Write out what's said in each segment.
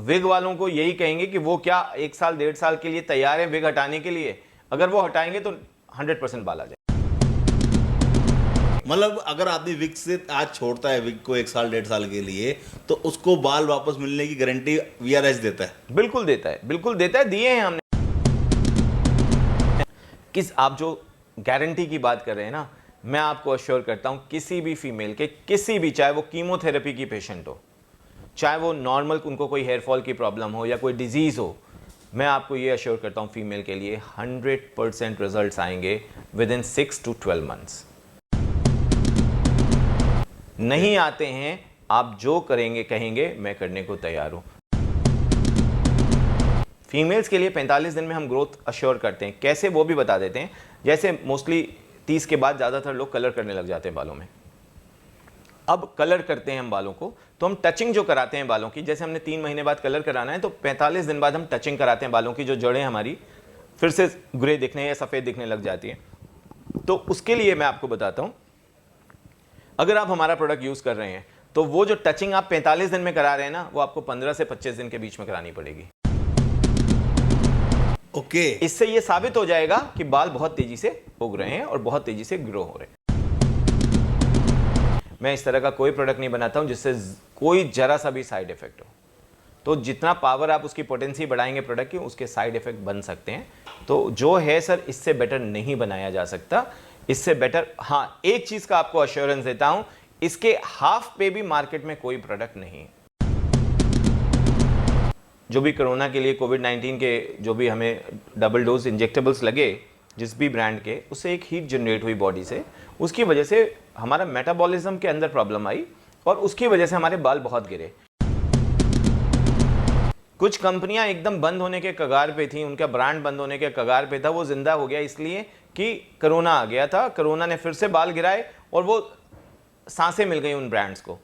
Wig वालों को यही कहेंगे कि वो क्या 1 साल 1.5 साल के लिए तैयार है विग हटाने के लिए। अगर वो हटाएंगे तो 100% बाल आ जाए। मतलब अगर आदमी विग से आज छोड़ता है विग को 1 साल 1.5 साल के लिए, तो उसको बाल वापस मिलने की गारंटी वीआरएस देता है? बिल्कुल देता है, बिल्कुल देता है, दिए हैं हमने। आप जो गारंटी की बात कर रहे हैं ना, मैं आपको अश्योर करता हूं किसी भी फीमेल के, किसी भी, चाहे वो कीमोथेरेपी की पेशेंट हो, चाहे वो नॉर्मल उनको कोई हेयरफॉल की प्रॉब्लम हो या कोई डिजीज हो, मैं आपको ये अश्योर करता हूं फीमेल के लिए 100% रिजल्ट्स आएंगे विद इन 6 to 12 months। नहीं आते हैं, आप जो करेंगे कहेंगे मैं करने को तैयार हूं। फीमेल्स के लिए 45 दिन में हम ग्रोथ अश्योर करते हैं। कैसे, वो भी बता देते हैं। जैसे मोस्टली 30 के बाद ज़्यादातर लोग कलर करने लग जाते हैं बालों में। अब कलर करते हैं हम बालों को, तो हम टचिंग जो कराते हैं बालों की, जैसे हमने 3 महीने बाद कलर कराना है तो 45 दिन बाद हम टचिंग कराते हैं बालों की, जो जड़ें हमारी फिर से ग्रे दिखने या सफ़ेद दिखने लग जाती हैं। तो उसके लिए मैं आपको बताता हूँ, अगर आप हमारा प्रोडक्ट यूज़ कर रहे हैं तो वो जो टचिंग आप 45 दिन में करा रहे हैं ना, वो आपको 15 से 25 दिन के बीच में करानी पड़ेगी। ओके। इससे ये साबित हो जाएगा कि बाल बहुत तेजी से उग रहे हैं और बहुत तेजी से ग्रो हो रहे हैं। मैं इस तरह का कोई प्रोडक्ट नहीं बनाता हूं जिससे कोई जरा सा भी साइड इफेक्ट हो। तो जितना पावर आप उसकी पोटेंसी बढ़ाएंगे प्रोडक्ट की, उसके साइड इफेक्ट बन सकते हैं। तो जो है सर, इससे बेटर नहीं बनाया जा सकता। इससे बेटर, हाँ, एक चीज का आपको अश्योरेंस देता हूं, इसके हाफ पे भी मार्केट में कोई प्रोडक्ट नहीं है। जो भी कोरोना के लिए, कोविड-19 के जो भी हमें डबल डोज इंजेक्टेबल्स लगे जिस भी ब्रांड के, उससे एक हीट जनरेट हुई बॉडी से, उसकी वजह से हमारा मेटाबॉलिज्म के अंदर प्रॉब्लम आई और उसकी वजह से हमारे बाल बहुत गिरे। कुछ कंपनियां एकदम बंद होने के कगार पे थी, उनका ब्रांड बंद होने के कगार पे था, वो जिंदा हो गया इसलिए कि कोरोना आ गया था। कोरोना ने फिर से बाल गिराए और वो सांसें मिल गई उन ब्रांड्स को।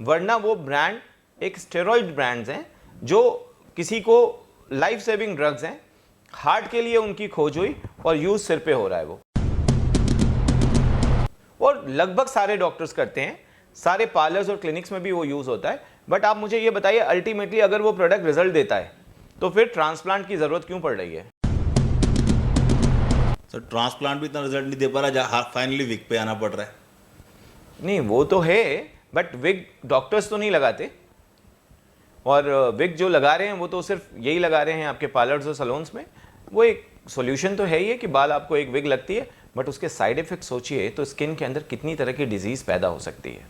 वरना वो ब्रांड एक स्टेरॉइड ब्रांड्स हैं जो किसी को लाइफ सेविंग ड्रग्स हैं, हार्ट के लिए उनकी खोज हुई और यूज सिर पे हो रहा है वो। और लगभग सारे डॉक्टर्स करते हैं, सारे पार्लर्स और क्लिनिक्स में भी वो यूज होता है। बट आप मुझे ये बताइए, अल्टीमेटली अगर वो प्रोडक्ट रिजल्ट देता है तो फिर ट्रांसप्लांट की जरूरत क्यों पड़ रही है? सर ट्रांसप्लांट भी इतना रिजल्ट नहीं दे पा रहा, फाइनली विग पे आना पड़ रहा है। नहीं, वो तो है, बट विग डॉक्टर्स तो नहीं लगाते। और विग जो लगा रहे हैं वो तो सिर्फ यही लगा रहे हैं आपके पार्लर्स और सैलून्स में। वो एक सॉल्यूशन तो है ही है कि बाल आपको एक विग लगती है, बट उसके साइड इफेक्ट सोचिए तो स्किन के अंदर कितनी तरह की डिजीज पैदा हो सकती है।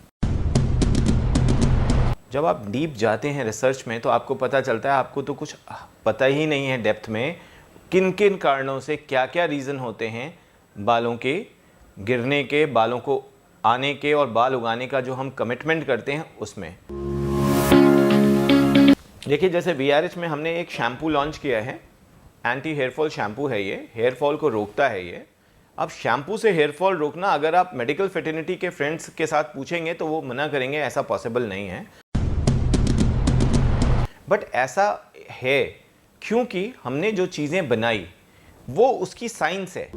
जब आप डीप जाते हैं रिसर्च में तो आपको पता चलता है, आपको तो कुछ पता ही नहीं है डेप्थ में किन किन कारणों से क्या क्या रीज़न होते हैं बालों के गिरने के, बालों को आने के और बाल उगाने का जो हम कमिटमेंट करते हैं उसमें। देखिए, जैसे वीआरएच में हमने एक शैम्पू लॉन्च किया है, एंटी हेयरफॉल शैम्पू है ये, हेयरफॉल को रोकता है ये। अब शैम्पू से हेयरफॉल रोकना, अगर आप मेडिकल फेटर्निटी के फ्रेंड्स के साथ पूछेंगे तो वो मना करेंगे, ऐसा पॉसिबल नहीं है। बट ऐसा है क्योंकि हमने जो चीज़ें बनाई वो उसकी साइंस है,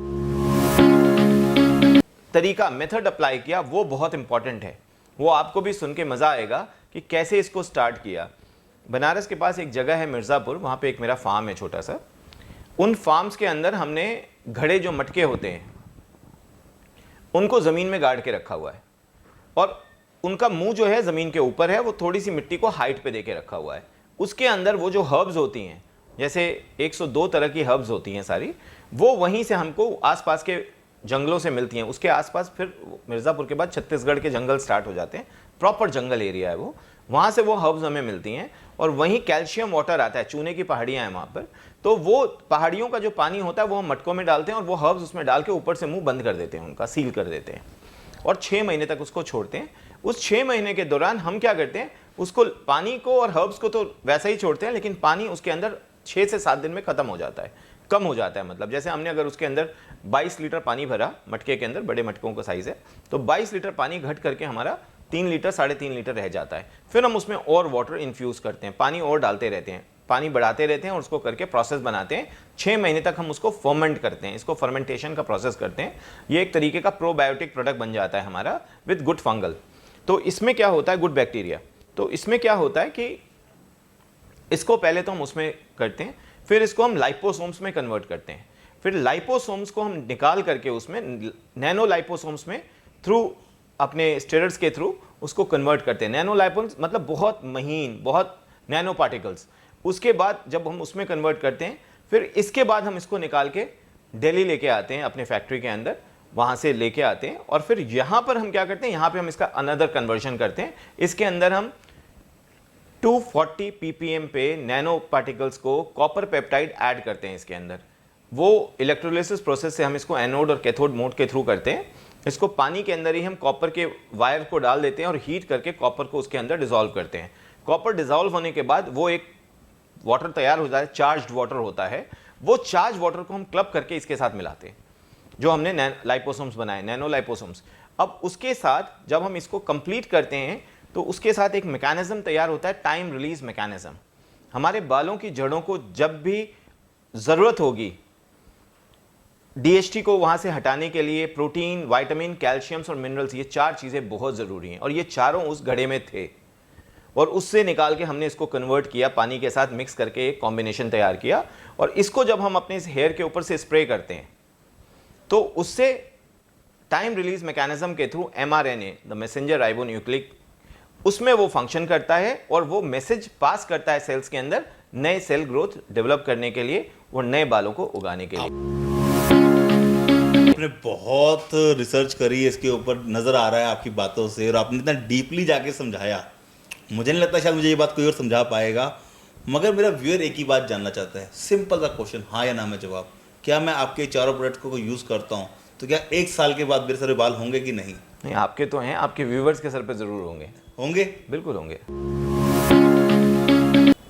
तरीका, मेथड अप्लाई किया, वो बहुत इंपॉर्टेंट है। वो आपको भी सुन के मज़ा आएगा कि कैसे इसको स्टार्ट किया। बनारस के पास एक जगह है मिर्ज़ापुर, वहाँ पे एक मेरा फार्म है छोटा सा। उन फार्म्स के अंदर हमने घड़े जो मटके होते हैं उनको ज़मीन में गाड़ के रखा हुआ है और उनका मुंह जो है ज़मीन के ऊपर है, वो थोड़ी सी मिट्टी को हाइट पे दे के रखा हुआ है। उसके अंदर वो जो हर्ब्स होती हैं, जैसे 102 तरह की हर्ब्स होती हैं सारी, वो वहीं से हमको आसपास के जंगलों से मिलती हैं। उसके आसपास फिर मिर्ज़ापुर के बाद छत्तीसगढ़ के जंगल स्टार्ट हो जाते हैं, प्रॉपर जंगल एरिया है वो। वहाँ से वो हर्ब्स हमें मिलती हैं और वहीं कैल्शियम वाटर आता है, चूने की पहाड़ियाँ हैं वहाँ पर। तो वो पहाड़ियों का जो पानी होता है वो हम मटकों में डालते हैं और वो हर्ब्स उसमें डाल के ऊपर से मुंह बंद कर देते हैं, उनका सील कर देते हैं और 6 महीने तक उसको छोड़ते हैं। उस 6 महीने के दौरान हम क्या करते हैं, उसको, पानी को और हर्ब्स को तो वैसा ही छोड़ते हैं, लेकिन पानी उसके अंदर 6 से 7 दिन में ख़त्म हो जाता है, कम हो जाता है। मतलब जैसे हमने अगर उसके अंदर 22 लीटर पानी भरा, मटके के अंदर, बड़े मटकों का साइज़ है, तो 22 लीटर पानी घट करके हमारा 3 लीटर 3.5 लीटर रह जाता है। फिर हम उसमें और वाटर इन्फ्यूज़ करते हैं, पानी और डालते रहते हैं, पानी बढ़ाते रहते हैं और उसको करके प्रोसेस बनाते हैं। 6 महीने तक हम उसको फर्मेंट करते हैं, इसको फर्मेंटेशन का प्रोसेस करते हैं। ये एक तरीके का प्रोबायोटिक प्रोडक्ट बन जाता है हमारा विद गुड फंगल। तो इसमें क्या होता है, गुड बैक्टीरिया, तो इसमें क्या होता है कि इसको पहले तो हम उसमें करते हैं, फिर इसको हम लाइपोसोम्स में कन्वर्ट करते हैं, फिर लाइपोसोम्स को हम निकाल करके उसमें नैनो लाइपोसोम्स में थ्रू अपने स्टेरॉइड्स के थ्रू उसको कन्वर्ट करते हैं। नैनो लाइपोसोम्स मतलब बहुत महीन, बहुत नैनो पार्टिकल्स। उसके बाद जब हम उसमें कन्वर्ट करते हैं, फिर इसके बाद हम इसको निकाल के दिल्ली लेके आते हैं अपने फैक्ट्री के अंदर, वहाँ से लेके आते हैं और फिर यहाँ पर हम क्या करते हैं, यहाँ पे हम इसका अनदर कन्वर्जन करते हैं। इसके अंदर हम 240 ppm पे नैनो पार्टिकल्स को कॉपर पेप्टाइड ऐड करते हैं इसके अंदर। वो इलेक्ट्रोलिसिस प्रोसेस से हम इसको एनोड और कैथोड मोड के थ्रू करते हैं। इसको पानी के अंदर ही हम कॉपर के वायर को डाल देते हैं और हीट करके कॉपर को उसके अंदर डिसॉल्व करते हैं। कॉपर डिसॉल्व होने के बाद वो एक वाटर तैयार हो जाता है, चार्ज्ड वाटर होता है। वो चार्ज वाटर को हम क्लब करके इसके साथ मिलाते हैं, जो हमने लाइपोसोम्स बनाए, नैनो लाइपोसोम्स। अब उसके साथ जब हम इसको कंप्लीट करते हैं तो उसके साथ एक मैकेनिज्म तैयार होता है, टाइम रिलीज मैकेनिज्म। हमारे बालों की जड़ों को जब भी ज़रूरत होगी डीएचटी को वहाँ से हटाने के लिए, प्रोटीन, विटामिन, कैल्शियम्स और मिनरल्स, ये 4 चीज़ें बहुत ज़रूरी हैं और ये चारों उस घड़े में थे और उससे निकाल के हमने इसको कन्वर्ट किया, पानी के साथ मिक्स करके एक कॉम्बिनेशन तैयार किया। और इसको जब हम अपने इस हेयर के ऊपर से स्प्रे करते हैं तो उससे टाइम रिलीज मैकेनिज्म के through mRNA, the messenger ribonucleic, उसमें वो फंक्शन करता है और वो मैसेज पास करता है सेल्स के अंदर, नए सेल ग्रोथ डेवलप करने के लिए और नए बालों को उगाने के लिए। आपने बहुत रिसर्च करी है इसके ऊपर, नज़र आ रहा है आपकी बातों से, और आपने इतना डीपली जाके समझाया। मुझे नहीं लगता शायद मुझे ये बात कोई और समझा पाएगा, मगर मेरा व्यूअर एक ही बात जानना चाहता है, सिंपल सा क्वेश्चन, हाँ या ना में जवाब। क्या मैं आपके चारों प्रोडक्ट को यूज़ करता हूँ तो क्या 1 साल के बाद मेरे सारे बाल होंगे कि नहीं? नहीं, आपके तो हैं, आपके व्यूवर्स के सर पे ज़रूर होंगे। होंगे? बिल्कुल होंगे।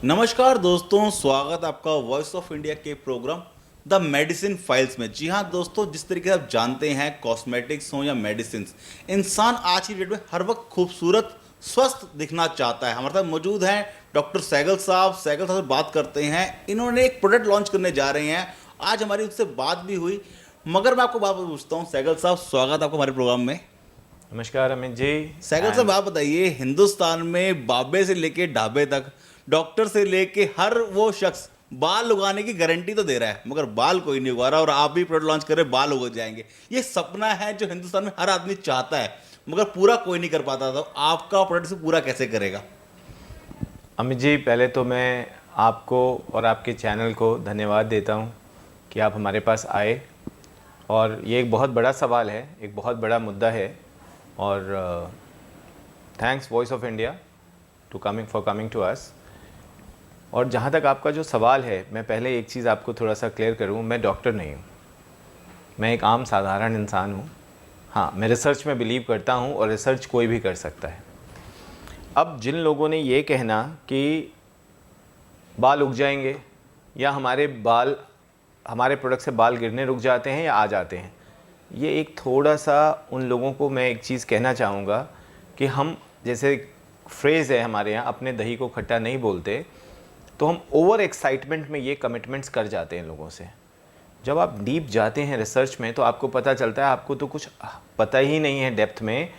नमस्कार दोस्तों, स्वागत आपका वॉइस ऑफ इंडिया के प्रोग्राम द मेडिसिन फाइल्स में। जी हाँ दोस्तों, जिस तरीके से आप जानते हैं, कॉस्मेटिक्स हो या मेडिसिन, इंसान आज की डेट में हर वक्त खूबसूरत, स्वस्थ दिखना चाहता है। हमारे साथ मौजूद हैं डॉक्टर सैगल साहब से बात करते हैं। इन्होंने एक प्रोडक्ट लॉन्च करने जा रहे हैं, आज हमारी उनसे बात भी हुई। मगर मैं आपको बात पूछता हूँ, सैगल साहब स्वागत आपको हमारे प्रोग्राम में। नमस्कार अमित जी। सैगल साहब आप बताइए, हिंदुस्तान में बाबे से लेके ढाबे तक, डॉक्टर से लेके हर वो शख्स बाल उगाने की गारंटी तो दे रहा है, मगर बाल कोई नहीं उगा रहा, और आप भी प्रोडक्ट लॉन्च कर रहे, बाल उग जाएंगे। ये सपना है जो हिंदुस्तान में हर आदमी चाहता है, मगर पूरा कोई नहीं कर पाता। तो आपका प्रोडक्ट से पूरा कैसे करेगा? अमित जी, पहले तो मैं आपको और आपके चैनल को धन्यवाद देता हूँ कि आप हमारे पास आए, और ये एक बहुत बड़ा सवाल है, एक बहुत बड़ा मुद्दा है, और thanks voice of India to coming to us. और जहाँ तक आपका जो सवाल है, मैं पहले एक चीज़ आपको थोड़ा सा क्लियर करूँ, मैं डॉक्टर नहीं हूँ, मैं एक आम साधारण इंसान हूँ। हाँ, मैं रिसर्च में बिलीव करता हूँ और रिसर्च कोई भी कर सकता है। अब जिन लोगों ने ये कहना कि बाल उग जाएंगे या हमारे प्रोडक्ट से बाल गिरने रुक जाते हैं या आ जाते हैं, ये एक थोड़ा सा उन लोगों को मैं एक चीज़ कहना चाहूँगा कि हम, जैसे फ्रेज़ है हमारे यहाँ, अपने दही को खट्टा नहीं बोलते, तो हम ओवर एक्साइटमेंट में ये कमिटमेंट्स कर जाते हैं लोगों से। जब आप डीप जाते हैं रिसर्च में तो आपको पता चलता है आपको तो कुछ पता ही नहीं है डेप्थ में,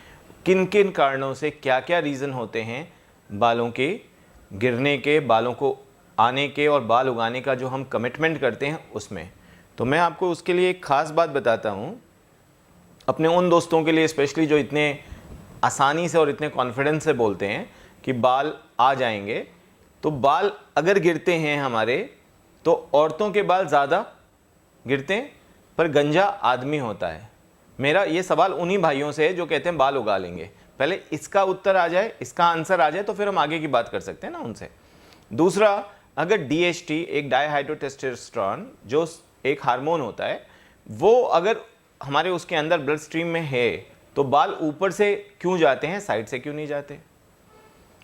किन किन कारणों से क्या क्या रीज़न होते हैं बालों के गिरने के, बालों को आने के और बाल उगाने का जो हम कमिटमेंट करते हैं उसमें। तो मैं आपको उसके लिए एक ख़ास बात बताता हूँ, अपने उन दोस्तों के लिए स्पेशली जो इतने आसानी से और इतने कॉन्फिडेंस से बोलते हैं कि बाल आ जाएंगे। तो बाल अगर गिरते हैं हमारे, तो औरतों के बाल ज़्यादा गिरते हैं पर गंजा आदमी होता है। मेरा ये सवाल उन्हीं भाइयों से है जो कहते हैं बाल उगा लेंगे। पहले इसका उत्तर आ जाए, इसका आंसर आ जाए, तो फिर हम आगे की बात कर सकते हैं ना उनसे। दूसरा, अगर डीएचटी एक डायहाइड्रोटेस्टोस्टेरोन जो एक हार्मोन होता है, वो अगर हमारे उसके अंदर ब्लड स्ट्रीम में है तो बाल ऊपर से क्यों जाते हैं, साइड से क्यों नहीं जाते?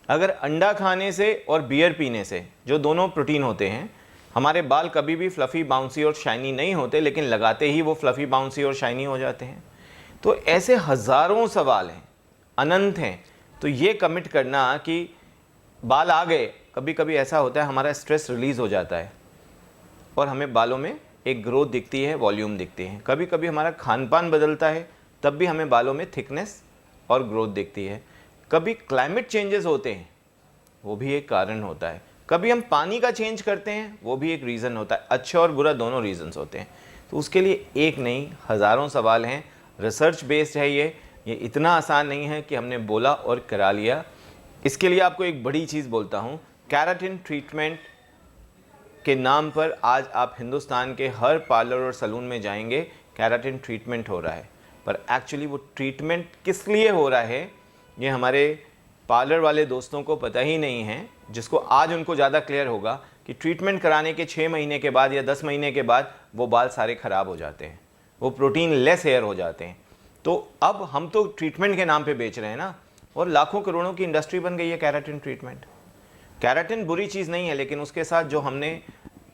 अगर अंडा खाने से और बियर पीने से, जो दोनों प्रोटीन होते हैं, हमारे बाल कभी भी फ्लफ़ी, बाउंसी और शाइनी नहीं होते, लेकिन लगाते ही वो फ्लफ़ी, बाउंसी और शाइनी हो जाते हैं। तो ऐसे हज़ारों सवाल हैं, अनंत हैं। तो ये कमिट करना कि बाल आ गए, कभी कभी ऐसा होता है हमारा स्ट्रेस रिलीज़ हो जाता है और हमें बालों में एक ग्रोथ दिखती है, वॉल्यूम दिखती है। कभी कभी हमारा खान पान बदलता है, तब भी हमें बालों में थिकनेस और ग्रोथ दिखती है। कभी क्लाइमेट चेंजेस होते हैं वो भी एक कारण होता है। कभी हम पानी का चेंज करते हैं, वो भी एक रीज़न होता है। अच्छे और बुरा दोनों रीजंस होते हैं। तो उसके लिए एक नहीं, हज़ारों सवाल हैं। रिसर्च बेस्ड है ये इतना आसान नहीं है कि हमने बोला और करा लिया। इसके लिए आपको एक बड़ी चीज़ बोलता हूँ, केराटिन ट्रीटमेंट के नाम पर आज आप हिंदुस्तान के हर पार्लर और सलून में जाएंगे, केराटिन ट्रीटमेंट हो रहा है। पर एक्चुअली वो ट्रीटमेंट किस लिए हो रहा है, ये हमारे पार्लर वाले दोस्तों को पता ही नहीं है, जिसको आज उनको ज़्यादा क्लियर होगा कि ट्रीटमेंट कराने के 6 महीने के बाद या 10 महीने के बाद वो बाल सारे ख़राब हो जाते हैं, वो प्रोटीन लेस हेयर हो जाते हैं। तो अब हम तो ट्रीटमेंट के नाम पे बेच रहे हैं ना, और लाखों करोड़ों की इंडस्ट्री बन गई है केराटिन ट्रीटमेंट। केराटिन बुरी चीज़ नहीं है, लेकिन उसके साथ जो हमने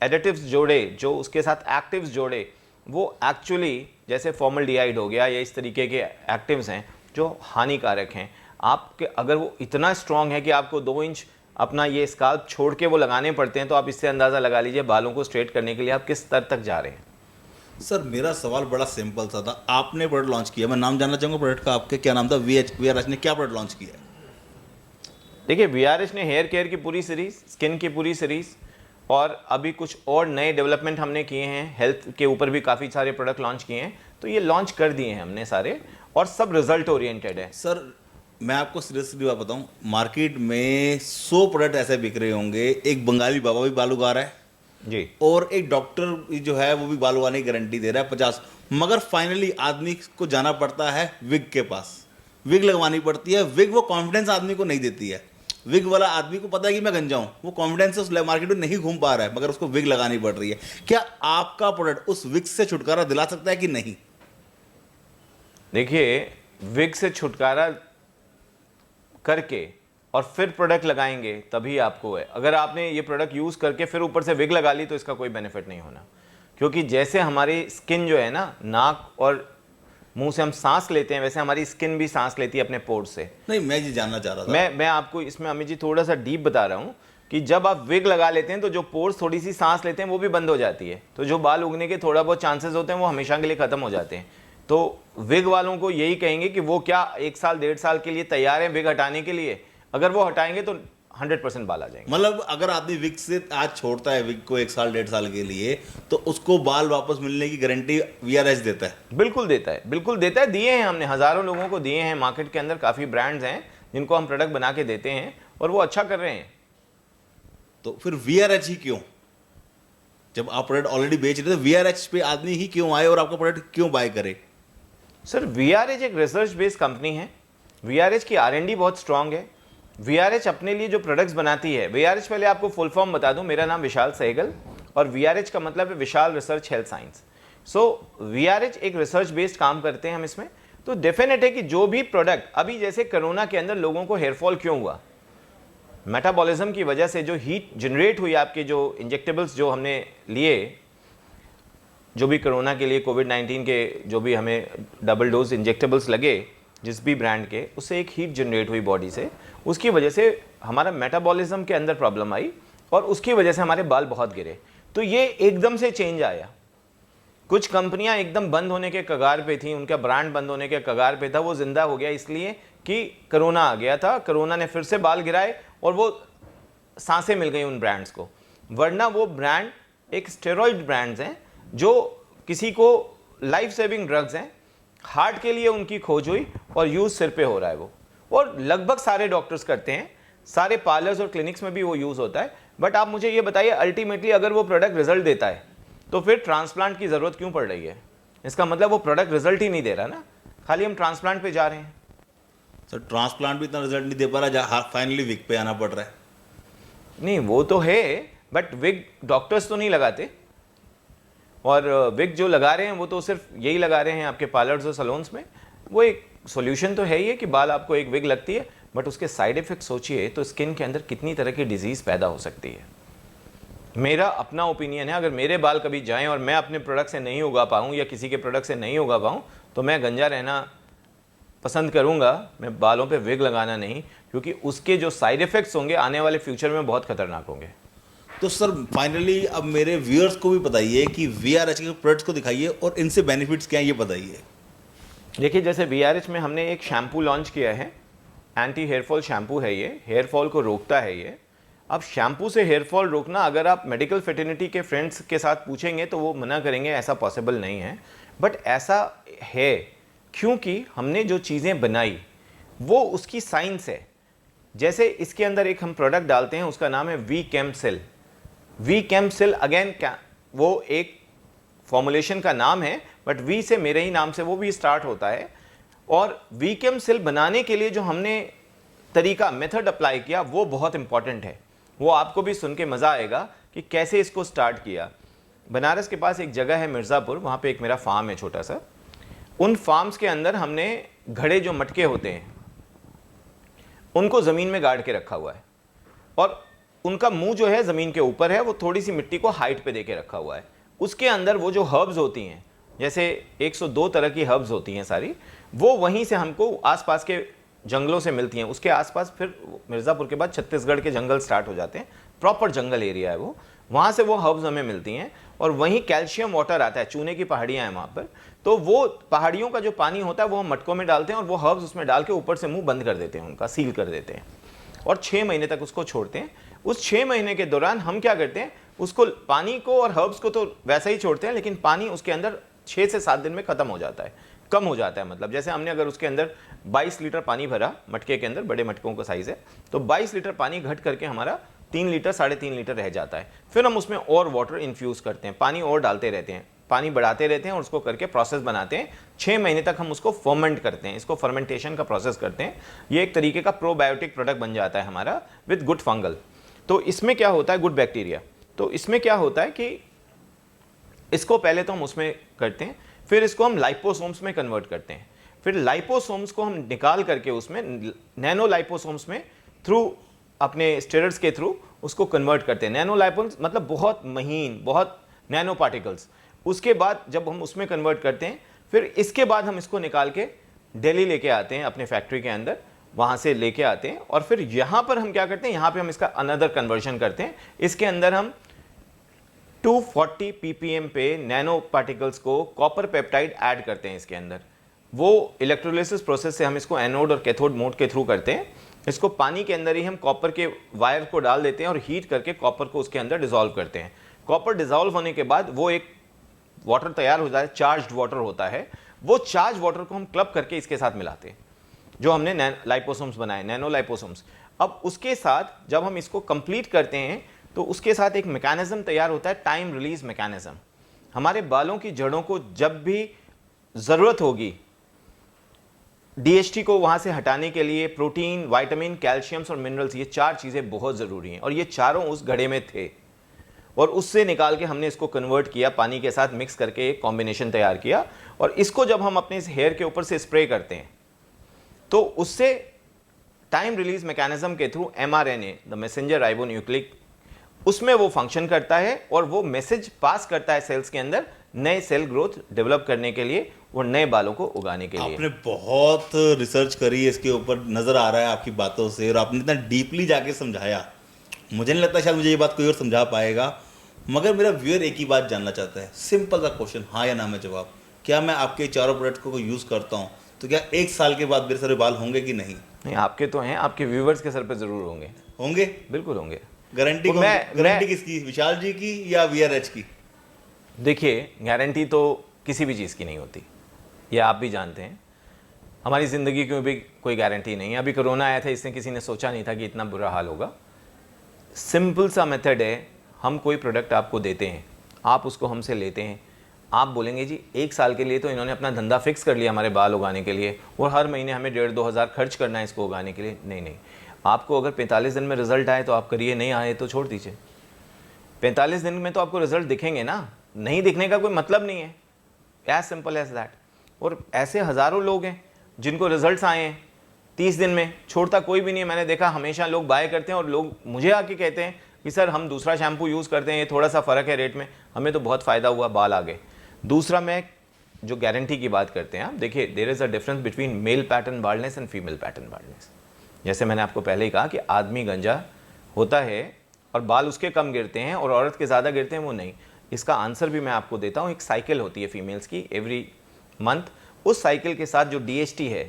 एडिटिव्स जोड़े, जो उसके साथ एक्टिव्स जोड़े, वो एक्चुअली जैसे फॉर्मल्डिहाइड हो गया या इस तरीके के एक्टिव्स हैं जो हानिकारक हैं आपके। अगर वो इतना स्ट्रॉन्ग है कि आपको 2 इंच अपना ये स्काल्प छोड़ के वो लगाने पड़ते हैं, तो आप इससे अंदाज़ा लगा लीजिए बालों को स्ट्रेट करने के लिए आप किस स्तर तक जा रहे हैं। सर मेरा सवाल बड़ा सिंपल सा था, आपने प्रोडक्ट लॉन्च किया, मैं नाम जानना चाहूँगा प्रोडक्ट का, आपके क्या नाम था? VRH ने क्या प्रोडक्ट लॉन्च किया है? देखिए, VRH ने हेयर केयर की पूरी सीरीज, स्किन की पूरी सीरीज, और अभी कुछ और नए डेवलपमेंट हमने किए हैं, हेल्थ के ऊपर भी काफ़ी सारे प्रोडक्ट लॉन्च किए हैं। तो ये लॉन्च कर दिए हैं हमने सारे, और सब रिजल्ट ओरिएंटेड है। सर मैं आपको सीरियसली बात बताऊं, मार्केट में 100 प्रोडक्ट ऐसे बिक रहे होंगे, एक बंगाली बाबा भी बाल उगा रहा है जी, और एक डॉक्टर जो है वो भी बाल उगाने की गारंटी दे रहा है 50, मगर फाइनली आदमी को जाना पड़ता है विग के पास, विग लगवानी पड़ती है। विग वो कॉन्फिडेंस आदमी को नहीं देती है। विग वाला आदमी को पता है कि मैं गंजा हूं, वो कॉन्फिडेंस से उस मार्केट में नहीं घूम पा रहा है, मगर उसको विग लगानी पड़ रही है। क्या आपका प्रोडक्ट उस विग से छुटकारा दिला सकता है कि नहीं? देखिए, विग से छुटकारा करके और फिर प्रोडक्ट लगाएंगे तभी आपको है। अगर आपने ये प्रोडक्ट यूज़ करके फिर ऊपर से विग लगा ली तो इसका कोई बेनिफिट नहीं होना, क्योंकि जैसे हमारी स्किन जो है ना, नाक और मुंह से हम सांस लेते हैं, वैसे हमारी स्किन भी सांस लेती है अपने पोर से। नहीं, मैं ये जानना चाह रहा था। मैं आपको इसमें अमित जी थोड़ा सा डीप बता रहा हूँ कि जब आप विग लगा लेते हैं तो जो पोर्स थोड़ी सी सांस लेते हैं वो भी बंद हो जाती है, तो जो बाल उगने के थोड़ा बहुत चांसेस होते हैं वो हमेशा के लिए ख़त्म हो जाते हैं। तो विग वालों को यही कहेंगे कि वो क्या 1 साल 1.5 साल के लिए तैयार हैं विग हटाने के लिए। अगर वो हटाएंगे तो 100% बाल आ जाएंगे। मतलब अगर आदमी विग से आज छोड़ता है विग को 1 साल 1.5 साल के लिए, तो उसको बाल वापस मिलने की गारंटी VRH देता है? बिल्कुल देता है, बिल्कुल देता है। दिए हैं हमने, हज़ारों लोगों को दिए हैं। मार्केट के अंदर काफ़ी ब्रांड्स हैं जिनको हम प्रोडक्ट बना के देते हैं और वो अच्छा कर रहे हैं। तो फिर VRH ही क्यों? जब आप प्रोडक्ट ऑलरेडी बेच रहे थे, VRH पे आदमी ही क्यों आए और आपका प्रोडक्ट क्यों बाय करे? सर, VRH एक रिसर्च बेस्ड कंपनी है। VRH की R&D बहुत स्ट्रांग है। VRH अपने लिए जो प्रोडक्ट्स बनाती है, VRH, पहले आपको फुल फॉर्म बता दूं, मेरा नाम विशाल सहगल और VRH का मतलब है विशाल रिसर्च हेल्थ साइंस। सो VRH एक रिसर्च बेस्ड काम करते हैं हम इसमें। तो डेफिनेट है कि जो भी प्रोडक्ट, अभी जैसे कोरोना के अंदर लोगों को हेयरफॉल क्यों हुआ, मेटाबॉलिज्म की वजह से जो हीट जनरेट हुई, आपके जो इंजेक्टेबल्स जो हमने लिए, जो भी कोरोना के लिए कोविड-19 के जो भी हमें डबल डोज इंजेक्टेबल्स लगे जिस भी ब्रांड के, उससे एक हीट जनरेट हुई बॉडी से, उसकी वजह से हमारा मेटाबॉलिज्म के अंदर प्रॉब्लम आई और उसकी वजह से हमारे बाल बहुत गिरे। तो ये एकदम से चेंज आया। कुछ कंपनियां एकदम बंद होने के कगार पे थी, उनका ब्रांड बंद होने के कगार पे था, वो जिंदा हो गया इसलिए कि कोरोना आ गया था। कोरोना ने फिर से बाल गिराए और वो सांसें मिल गई उन ब्रांड्स को, वरना वो ब्रांड एक स्टेरॉइड ब्रांड्स हैं जो किसी को लाइफ सेविंग ड्रग्स हैं। हार्ट के लिए उनकी खोज हुई और यूज़ सिर पे हो रहा है वो, और लगभग सारे डॉक्टर्स करते हैं, सारे पार्लर्स और क्लिनिक्स में भी वो यूज़ होता है। बट आप मुझे ये बताइए, अल्टीमेटली अगर वो प्रोडक्ट रिजल्ट देता है तो फिर ट्रांसप्लांट की ज़रूरत क्यों पड़ रही है? इसका मतलब वो प्रोडक्ट रिजल्ट ही नहीं दे रहा ना, खाली हम ट्रांसप्लांट पे जा रहे हैं। सर ट्रांसप्लांट भी इतना रिजल्ट नहीं दे पा रहा, फाइनली विग पे आना पड़ रहा है। नहीं, वो तो है, बट विग डॉक्टर्स तो नहीं लगाते, और विग जो लगा रहे हैं वो तो सिर्फ यही लगा रहे हैं आपके पार्लर्स और सलोन्स में। वो एक सॉल्यूशन तो है ही है कि बाल आपको एक विग लगती है, बट उसके साइड इफेक्ट सोचिए तो स्किन के अंदर कितनी तरह की डिजीज़ पैदा हो सकती है। मेरा अपना ओपिनियन है, अगर मेरे बाल कभी जाएं और मैं अपने प्रोडक्ट से नहीं उगा पाऊँ या किसी के प्रोडक्ट से नहीं उगा पाऊँ तो मैं गंजा रहना पसंद करूँगा, मैं बालों पे विग लगाना नहीं, क्योंकि उसके जो साइड इफ़ेक्ट्स होंगे आने वाले फ्यूचर में बहुत खतरनाक होंगे। तो सर फाइनली अब मेरे व्यूअर्स को भी बताइए कि VRH के प्रोडक्ट्स को दिखाइए और इनसे बेनिफिट्स क्या हैं ये बताइए। देखिए, जैसे VRH में हमने एक शैम्पू लॉन्च किया है, एंटी हेयर फॉल शैम्पू है ये, हेयर फॉल को रोकता है ये। अब शैम्पू से हेयर फॉल रोकना, अगर आप मेडिकल फेटर्निटी के फ्रेंड्स के साथ पूछेंगे तो वो मना करेंगे, ऐसा पॉसिबल नहीं है। बट ऐसा है क्योंकि हमने जो चीज़ें बनाई वो उसकी साइंस है। जैसे इसके अंदर एक हम प्रोडक्ट डालते हैं, उसका नाम है V cam cell. V cam cell again वो एक फॉर्मुलेशन का नाम है, बट वी से मेरे ही नाम से वो भी स्टार्ट होता है। और वी कैम सेल बनाने के लिए जो हमने तरीका मेथड अप्लाई किया वो बहुत इंपॉर्टेंट है। वो आपको भी सुन के मज़ा आएगा कि कैसे इसको स्टार्ट किया। बनारस के पास एक जगह है मिर्ज़ापुर, वहाँ पे एक मेरा फार्म है छोटा सा। उन फार्म्स के अंदर हमने घड़े जो मटके होते हैं उनको ज़मीन में गाड़ के रखा हुआ है, और उनका मुंह जो है ज़मीन के ऊपर है, वो थोड़ी सी मिट्टी को हाइट पे दे के रखा हुआ है। उसके अंदर वो जो हर्ब्स होती हैं, जैसे 102 तरह की हर्ब्स होती हैं सारी, वो वहीं से हमको आसपास के जंगलों से मिलती हैं। उसके आसपास फिर मिर्ज़ापुर के बाद छत्तीसगढ़ के जंगल स्टार्ट हो जाते हैं, प्रॉपर जंगल एरिया है वो, वहाँ से वो हर्ब्स हमें मिलती हैं। और वहीं कैल्शियम वाटर आता है, चूने की पहाड़ियाँ हैं वहाँ पर, तो वो पहाड़ियों का जो पानी होता है वो हम मटकों में डालते हैं और वो हर्ब्स उसमें डाल के ऊपर से मुंह बंद कर देते हैं, उनका सील कर देते हैं, और 6 महीने तक उसको छोड़ते हैं। उस 6 महीने के दौरान हम क्या करते हैं, उसको पानी को और हर्ब्स को तो वैसा ही छोड़ते हैं, लेकिन पानी उसके अंदर 6 से 7 दिन में ख़त्म हो जाता है, कम हो जाता है। मतलब जैसे हमने अगर उसके अंदर 22 लीटर पानी भरा, मटके के अंदर बड़े मटकों का साइज़ है, तो 22 लीटर पानी घट करके हमारा 3 लीटर 3.5 लीटर रह जाता है। फिर हम उसमें और वाटर इन्फ्यूज़ करते हैं, पानी और डालते रहते हैं, पानी बढ़ाते रहते हैं और उसको करके प्रोसेस बनाते हैं। 6 महीने तक हम उसको फर्मेंट करते हैं, इसको फर्मेंटेशन का प्रोसेस करते हैं। ये एक तरीके का प्रोबायोटिक प्रोडक्ट बन जाता है हमारा विद गुड फंगल। तो इसमें क्या होता है, गुड बैक्टीरिया। तो इसमें क्या होता है कि इसको पहले तो हम उसमें करते हैं, फिर इसको हम लाइपोसोम्स में कन्वर्ट करते हैं, फिर लाइपोसोम्स को हम निकाल करके उसमें नैनो लाइपोसोम्स में थ्रू अपने स्टेरॉइड्स के थ्रू उसको कन्वर्ट करते हैं। नैनो लाइपोसोम्स मतलब बहुत महीन, बहुत नैनो पार्टिकल्स। उसके बाद जब हम उसमें कन्वर्ट करते हैं, फिर इसके बाद हम इसको निकाल के दिल्ली लेके आते हैं अपने फैक्ट्री के अंदर, वहाँ से लेके आते हैं, और फिर यहाँ पर हम क्या करते हैं, यहाँ पे हम इसका अनदर कन्वर्जन करते हैं। इसके अंदर हम 240 ppm पे नैनो पार्टिकल्स को कॉपर पेप्टाइड ऐड करते हैं इसके अंदर। वो इलेक्ट्रोलिसिस प्रोसेस से हम इसको एनोड और कैथोड मोड के थ्रू करते हैं। इसको पानी के अंदर ही हम कॉपर के वायर को डाल देते हैं और हीट करके कॉपर को उसके अंदर डिसॉल्व करते हैं। कॉपर डिसॉल्व होने के बाद वो एक वाटर तैयार हो जाता है, चार्ज्ड वाटर होता है। वो चार्ज वाटर को हम क्लब करके इसके साथ मिलाते हैं, जो हमने लाइपोसोम्स बनाए, नैनो लाइपोसोम्स। अब उसके साथ जब हम इसको कंप्लीट करते हैं तो उसके साथ एक मैकेनिज्म तैयार होता है, टाइम रिलीज मैकेनिज्म। हमारे बालों की जड़ों को जब भी ज़रूरत होगी डीएचटी को वहाँ से हटाने के लिए, प्रोटीन, विटामिन, कैल्शियम्स और मिनरल्स, ये 4 चीज़ें बहुत ज़रूरी हैं, और ये चारों उस घड़े में थे। और उससे निकाल के हमने इसको कन्वर्ट किया, पानी के साथ मिक्स करके एक कॉम्बिनेशन तैयार किया, और इसको जब हम अपने इस हेयर के ऊपर से स्प्रे करते हैं तो उससे टाइम रिलीज मैकेनिज्म के through mRNA, the messenger ribonucleic, उसमें वो फंक्शन करता है और वो मैसेज पास करता है सेल्स के अंदर, नए सेल ग्रोथ डेवलप करने के लिए और नए बालों को उगाने के लिए। आपने बहुत रिसर्च करी है इसके ऊपर, नज़र आ रहा है आपकी बातों से, और आपने इतना डीपली जाके समझाया। मुझे नहीं लगता शायद मुझे ये बात कोई और समझा पाएगा, मगर मेरा व्यूअर एक ही बात जानना चाहता है, सिंपल सा क्वेश्चन, हाँ या ना में जवाब। क्या मैं आपके चारों प्रोडक्ट को यूज़ करता हूँ तो क्या 1 साल के बाद मेरे सारे बाल होंगे कि नहीं? नहीं, आपके तो हैं, आपके व्यूवर्स के सर पे ज़रूर होंगे। होंगे? बिल्कुल होंगे। गारंटी तो गारंटी किसकी, विशाल जी की या वीआरएच की? देखिए, गारंटी तो किसी भी चीज़ की नहीं होती, ये आप भी जानते हैं। हमारी ज़िंदगी की भी कोई गारंटी नहीं है। अभी कोरोना आया था, इससे किसी ने सोचा नहीं था कि इतना बुरा हाल होगा। सिंपल सा मेथड है, हम कोई प्रोडक्ट आपको देते हैं, आप उसको हमसे लेते हैं, आप बोलेंगे जी 1 साल के लिए तो इन्होंने अपना धंधा फिक्स कर लिया हमारे बाल उगाने के लिए, और हर महीने हमें 1,500-2 हज़ार खर्च करना है इसको उगाने के लिए। नहीं नहीं, आपको अगर 45 दिन में रिजल्ट आए तो आप करिए, नहीं आए तो छोड़ दीजिए। 45 दिन में तो आपको रिजल्ट दिखेंगे ना, नहीं दिखने का कोई मतलब नहीं है, एज सिंपल एज दैट। और ऐसे हज़ारों लोग हैं जिनको रिजल्ट्स आए हैं 30 दिन में, छोड़ता कोई भी नहीं है। मैंने देखा हमेशा लोग बाय करते हैं और लोग मुझे आके कहते हैं कि सर हम दूसरा शैम्पू यूज़ करते हैं, ये थोड़ा सा फ़र्क है रेट में, हमें तो बहुत फ़ायदा हुआ, बाल आ गए। दूसरा, मैं जो गारंटी की बात करते हैं, आप देखिए, there is a difference between male pattern baldness and female pattern baldness. जैसे मैंने आपको पहले ही कहा कि आदमी गंजा होता है और बाल उसके कम गिरते हैं और औरत के ज़्यादा गिरते हैं, वो नहीं। इसका आंसर भी मैं आपको देता हूँ। एक साइकिल होती है फीमेल्स की एवरी मंथ, उस साइकिल के साथ जो DHT है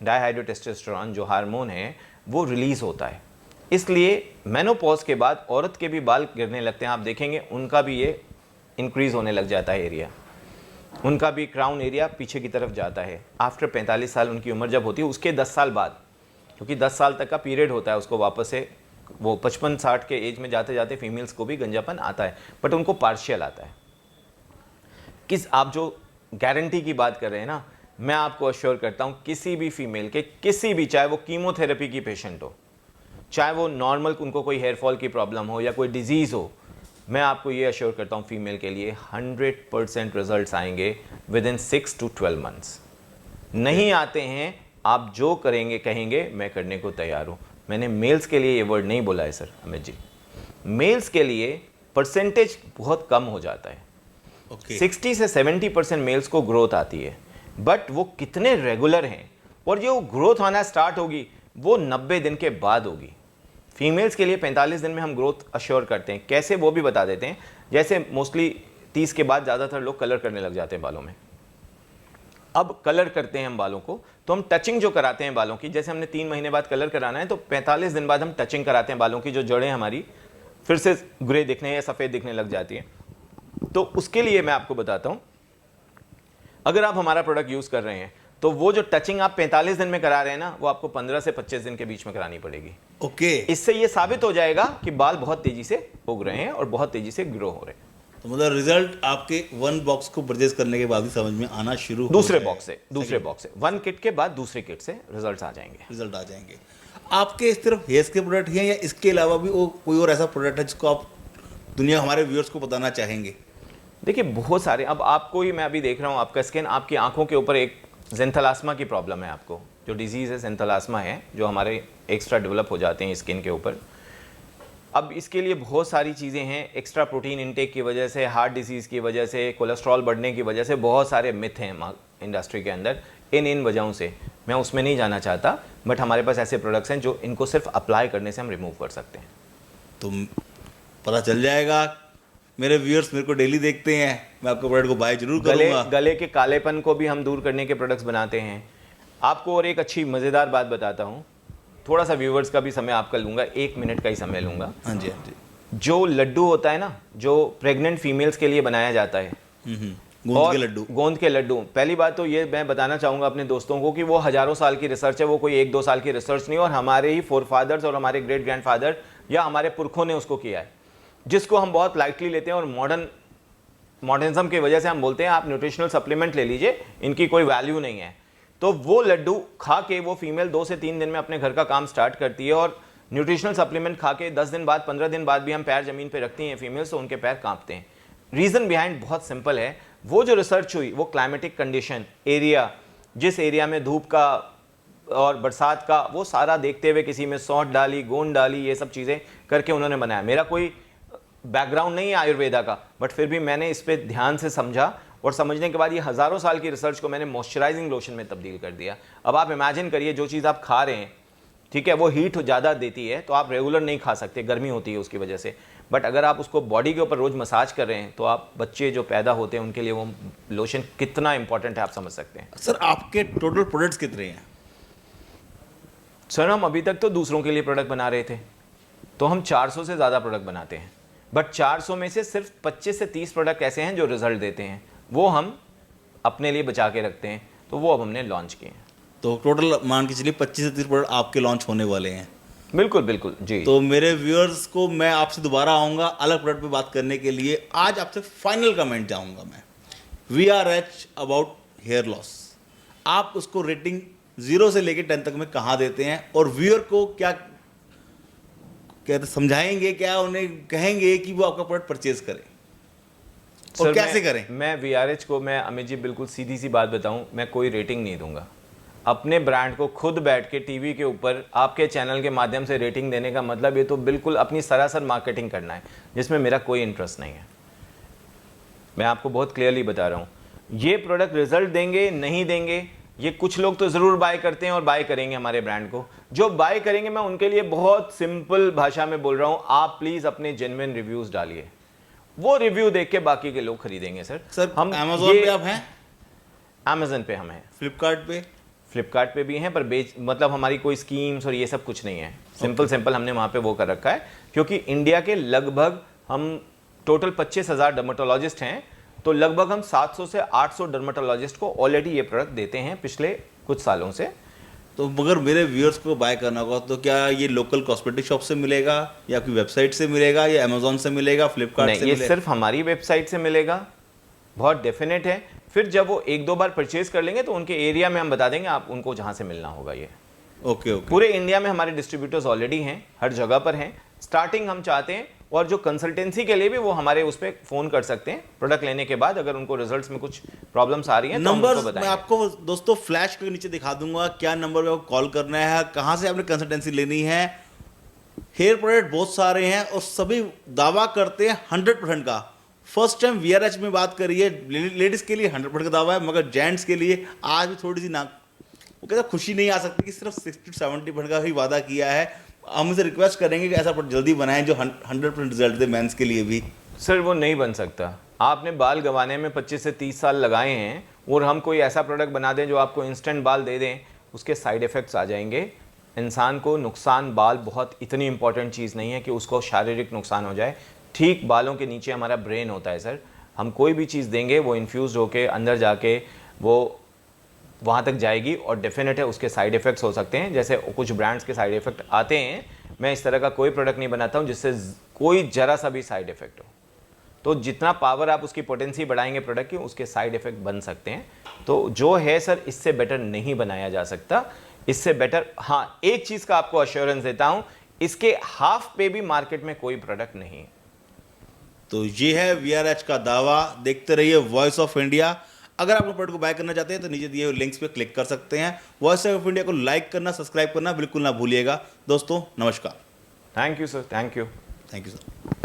डायहाइड्रोटेस्टोस्टेरोन जो हार्मोन है वो रिलीज होता है। इसलिए मेनोपॉज के बाद औरत के भी बाल गिरने लगते हैं, आप देखेंगे उनका भी ये इंक्रीज होने लग जाता है एरिया, उनका भी क्राउन एरिया पीछे की तरफ जाता है। आफ्टर 45 साल उनकी उम्र जब होती है, उसके 10 साल बाद, क्योंकि 10 साल तक का पीरियड होता है, उसको वापस से वो 55-60 के एज में जाते जाते फीमेल्स को भी गंजापन आता है, बट उनको पार्शियल आता है। आप जो गारंटी की बात कर रहे हैं ना, मैं आपको अश्योर करता हूं किसी भी फीमेल के, किसी भी, चाहे वो कीमोथेरेपी की पेशेंट हो, चाहे वो नॉर्मल उनको कोई हेयरफॉल की प्रॉब्लम हो या कोई डिजीज़ हो, मैं आपको ये अश्योर करता हूँ फीमेल के लिए 100% रिजल्ट्स आएंगे विद इन 6 to 12 मंथ्स। नहीं आते हैं, आप जो करेंगे कहेंगे मैं करने को तैयार हूँ। मैंने मेल्स के लिए ये वर्ड नहीं बोला है सर अमित जी, मेल्स के लिए परसेंटेज बहुत कम हो जाता है। 60 से 70% मेल्स को ग्रोथ आती है, बट वो कितने रेगुलर हैं और जो ग्रोथ आना स्टार्ट होगी वो 90 दिन के बाद होगी। फीमेल्स के लिए 45 दिन में हम ग्रोथ अश्योर करते हैं। कैसे, वो भी बता देते हैं। जैसे मोस्टली 30 के बाद ज़्यादातर लोग कलर करने लग जाते हैं बालों में। अब कलर करते हैं हम बालों को, तो हम टचिंग जो कराते हैं बालों की, जैसे हमने 3 महीने बाद कलर कराना है तो 45 दिन बाद हम टचिंग कराते हैं बालों की, जो जड़ें हमारी फिर से ग्रे दिखने या सफ़ेद दिखने लग जाती हैं। तो उसके लिए मैं आपको बताता हूँ, अगर आप हमारा प्रोडक्ट यूज़ कर रहे हैं तो वो जो टचिंग आप 45 दिन में करा रहे हैं ना, वो आपको 15 से 25 दिन के बीच में करानी पड़ेगी। ओके। इससे ये साबित हो जाएगा कि बाल बहुत तेजी से उग रहे हैं और बहुत तेजी से ग्रो हो रहे हैं। तो मतलब रिजल्ट आपके 1 बॉक्स को परचेज करने के बाद ही समझ में आना शुरू हो दूसरे बॉक्स से 1 किट के बाद दूसरे किट से रिजल्ट आ जाएंगे। आपके सिर्फ हेयर्स के प्रोडक्ट हैं या इसके अलावा भी कोई और ऐसा प्रोडक्ट है जिसको आप दुनिया हमारे व्यूअर्स को बताना चाहेंगे? देखिए बहुत सारे, अब आपको ही मैं अभी देख रहा हूँ, आपका स्किन, आपकी आंखों के ऊपर एक जेंथेलास्मा की प्रॉब्लम है, आपको जो डिजीज़ है जेंथेलास्मा है, जो हमारे एक्स्ट्रा डेवलप हो जाते हैं स्किन के ऊपर। अब इसके लिए बहुत सारी चीज़ें हैं, एक्स्ट्रा प्रोटीन इंटेक की वजह से, हार्ट डिजीज़ की वजह से, कोलेस्ट्रॉल बढ़ने की वजह से बहुत सारे मिथ हैं इंडस्ट्री के अंदर। इन वजहों से मैं उसमें नहीं जाना चाहता, बट हमारे पास ऐसे प्रोडक्ट्स हैं जो इनको सिर्फ अप्लाई करने से हम रिमूव कर सकते हैं। तो पता चल जाएगा, मेरे व्यूअर्स मेरे को डेली देखते हैं, मैं आपके प्रोडक्ट को बाय जरूर करूंगा। गले के कालेपन को भी हम दूर करने के प्रोडक्ट्स बनाते हैं। आपको और एक अच्छी मज़ेदार बात बताता हूँ, थोड़ा सा व्यूवर्स का भी समय आपका लूँगा, 1 मिनट का ही समय लूँगा। हाँ जी, हाँ जी। जो लड्डू होता है ना, जो प्रेग्नेंट फीमेल्स के लिए बनाया जाता है, गोंद के लड्डू, पहली बात तो ये मैं बताना चाहूँगा अपने दोस्तों को कि वो हज़ारों साल की रिसर्च है, वो कोई 1-2 साल की रिसर्च नहीं, और हमारे ही फोरफादर्स और हमारे ग्रेट ग्रैंडफादर या हमारे पुरखों ने उसको किया है, जिसको हम बहुत लाइटली लेते हैं। और मॉडर्निज्म की वजह से हम बोलते हैं आप न्यूट्रिशनल सप्लीमेंट ले लीजिए, इनकी कोई वैल्यू नहीं है। तो वो लड्डू खा के वो फीमेल 2 से 3 दिन में अपने घर का काम स्टार्ट करती है, और न्यूट्रिशनल सप्लीमेंट खा के 10 दिन बाद, 15 दिन बाद भी हम पैर ज़मीन पे रखती हैं फीमेल्स, तो उनके पैर कांपते हैं। रीज़न बिहाइंड बहुत सिंपल है, वो जो रिसर्च हुई वो क्लाइमेटिक कंडीशन, एरिया, जिस एरिया में धूप का और बरसात का, वो सारा देखते हुए किसी में सौंठ डाली, गोंद डाली, ये सब चीज़ें करके उन्होंने बनाया। मेरा कोई बैकग्राउंड नहीं है आयुर्वेदा का, बट फिर भी मैंने इस पर ध्यान से समझा, और समझने के बाद ये हज़ारों साल की रिसर्च को मैंने मॉइस्चराइजिंग लोशन में तब्दील कर दिया। अब आप इमेजिन करिए, जो चीज़ आप खा रहे हैं, ठीक है, वो हीट ज़्यादा देती है, तो आप रेगुलर नहीं खा सकते, गर्मी होती है उसकी वजह से, बट अगर आप उसको बॉडी के ऊपर रोज़ मसाज कर रहे हैं, तो आप बच्चे जो पैदा होते हैं उनके लिए वो लोशन कितना इंपॉर्टेंट है आप समझ सकते हैं। सर आपके टोटल प्रोडक्ट्स कितने हैं? सर हम अभी तक तो दूसरों के लिए प्रोडक्ट बना रहे थे, तो हम 400 से ज़्यादा प्रोडक्ट बनाते हैं, बट 400 में से सिर्फ 25 से 30 प्रोडक्ट ऐसे हैं जो रिजल्ट देते हैं, वो हम अपने लिए बचा के रखते हैं, तो वो अब हमने लॉन्च किए हैं। तो टोटल मान के चलिए 25 से 30 प्रोडक्ट आपके लॉन्च होने वाले हैं? बिल्कुल बिल्कुल जी। तो मेरे व्यूअर्स को मैं आपसे दोबारा आऊँगा अलग प्रोडक्ट पे बात करने के लिए। आज आपसे फाइनल कमेंट चाहूँगा मैं, VRH अबाउट हेयर लॉस, आप उसको रेटिंग 0 से लेकर 10 तक में कहाँ देते हैं, और व्यूअर को क्या कहते समझाएंगे, क्या उन्हें कहेंगे कि वो आपका प्रोडक्ट परचेज करें और कैसे करें? मैं VRH को, मैं अमित जी बिल्कुल सीधी सी बात बताऊं, मैं कोई रेटिंग नहीं दूंगा। अपने ब्रांड को खुद बैठ के टीवी के ऊपर आपके चैनल के माध्यम से रेटिंग देने का मतलब ये तो बिल्कुल अपनी सरासर मार्केटिंग करना है, जिसमें मेरा कोई इंटरेस्ट नहीं है। मैं आपको बहुत क्लियरली बता रहा हूँ, ये प्रोडक्ट रिजल्ट देंगे नहीं देंगे, ये कुछ लोग तो ज़रूर बाय करते हैं और बाय करेंगे हमारे ब्रांड को। जो बाय करेंगे, मैं उनके लिए बहुत सिंपल भाषा में बोल रहा हूँ, आप प्लीज़ अपने जेन्युइन रिव्यूज़ डालिए, वो रिव्यू देख के बाकी के लोग खरीदेंगे। सर हम अमेज़न पे आप हैं? अमेज़न पे हम हैं। फ्लिपकार्ट पे? फ्लिपकार्ट पे भी हैं, पर मतलब हमारी कोई स्कीम्स और ये सब कुछ नहीं है। सिंपल हमने वहाँ पे वो कर रखा है, क्योंकि इंडिया के लगभग हम टोटल 25,000 डर्मेटोलॉजिस्ट हैं, तो लगभग हम 700 से 800 डर्मेटोलॉजिस्ट को ऑलरेडी ये प्रोडक्ट देते हैं पिछले कुछ सालों से। तो मगर मेरे व्यूअर्स को बाय करना होगा तो क्या ये लोकल कॉस्मेटिक शॉप से मिलेगा या आपकी वेबसाइट से मिलेगा या अमेजोन से मिलेगा, फ्लिपकार्ट से ये मिलेगा? सिर्फ हमारी वेबसाइट से मिलेगा, बहुत डेफिनेट है। फिर जब वो 1-2 बार परचेज कर लेंगे तो उनके एरिया में हम बता देंगे आप उनको जहाँ से मिलना होगा। ये ओके। पूरे इंडिया में हमारे डिस्ट्रीब्यूटर्स ऑलरेडी हैं, हर जगह पर हैं। स्टार्टिंग हम चाहते हैं, और जो कंसल्टेंसी के लिए भी वो हमारे उस पर फ़ोन कर सकते हैं प्रोडक्ट लेने के बाद, अगर उनको रिजल्ट्स में कुछ प्रॉब्लम्स आ रही हैं तो नंबर मैं आपको दोस्तों फ्लैश के नीचे दिखा दूंगा, क्या नंबर पे आपको कॉल करना है, कहाँ से आपने कंसल्टेंसी लेनी है। हेयर प्रोडक्ट बहुत सारे हैं और सभी दावा करते हैं 100% का। फर्स्ट टाइम VRH में बात करिए, लेडीज़ के लिए 100% का दावा है, मगर जेंट्स के लिए आज भी थोड़ी सी वो कहते खुशी नहीं आ सकती कि सिर्फ 60-70% का ही वादा किया है। हम उनसे रिक्वेस्ट करेंगे कि ऐसा प्रोडक्ट जल्दी बनाएं जो 100% रिजल्ट दे मेंस के लिए भी। सर वो नहीं बन सकता। आपने बाल गंवाने में 25 से 30 साल लगाए हैं और हम कोई ऐसा प्रोडक्ट बना दें जो आपको इंस्टेंट बाल दे दें, उसके साइड इफ़ेक्ट्स आ जाएंगे। इंसान को नुकसान, बाल बहुत इतनी इंपॉर्टेंट चीज़ नहीं है कि उसको शारीरिक नुकसान हो जाए। ठीक बालों के नीचे हमारा ब्रेन होता है सर, हम कोई भी चीज़ देंगे वो इन्फ्यूज़ होके अंदर जाके वो वहाँ तक जाएगी और डेफिनेट है उसके साइड इफ़ेक्ट्स हो सकते हैं। जैसे कुछ ब्रांड्स के साइड इफ़ेक्ट आते हैं, मैं इस तरह का कोई प्रोडक्ट नहीं बनाता हूँ जिससे कोई जरा सा भी साइड इफ़ेक्ट हो। तो जितना पावर आप उसकी पोटेंसी बढ़ाएंगे प्रोडक्ट की, उसके साइड इफ़ेक्ट बन सकते हैं। तो जो है सर, इससे बेटर नहीं बनाया जा सकता। इससे बेटर, हाँ, एक चीज़ का आपको अश्योरेंस देता हूँ, इसके हाफ पे भी मार्केट में कोई प्रोडक्ट नहीं है। तो ये है VRH का दावा। देखते रहिए वॉइस ऑफ इंडिया। अगर आप प्रोडक्ट को बाय करना चाहते हैं तो नीचे दिए हुए लिंक्स पे क्लिक कर सकते हैं। वॉइस ऑफ इंडिया को लाइक करना, सब्सक्राइब करना बिल्कुल ना भूलिएगा। दोस्तों नमस्कार। Thank you sir, thank you. Thank you sir.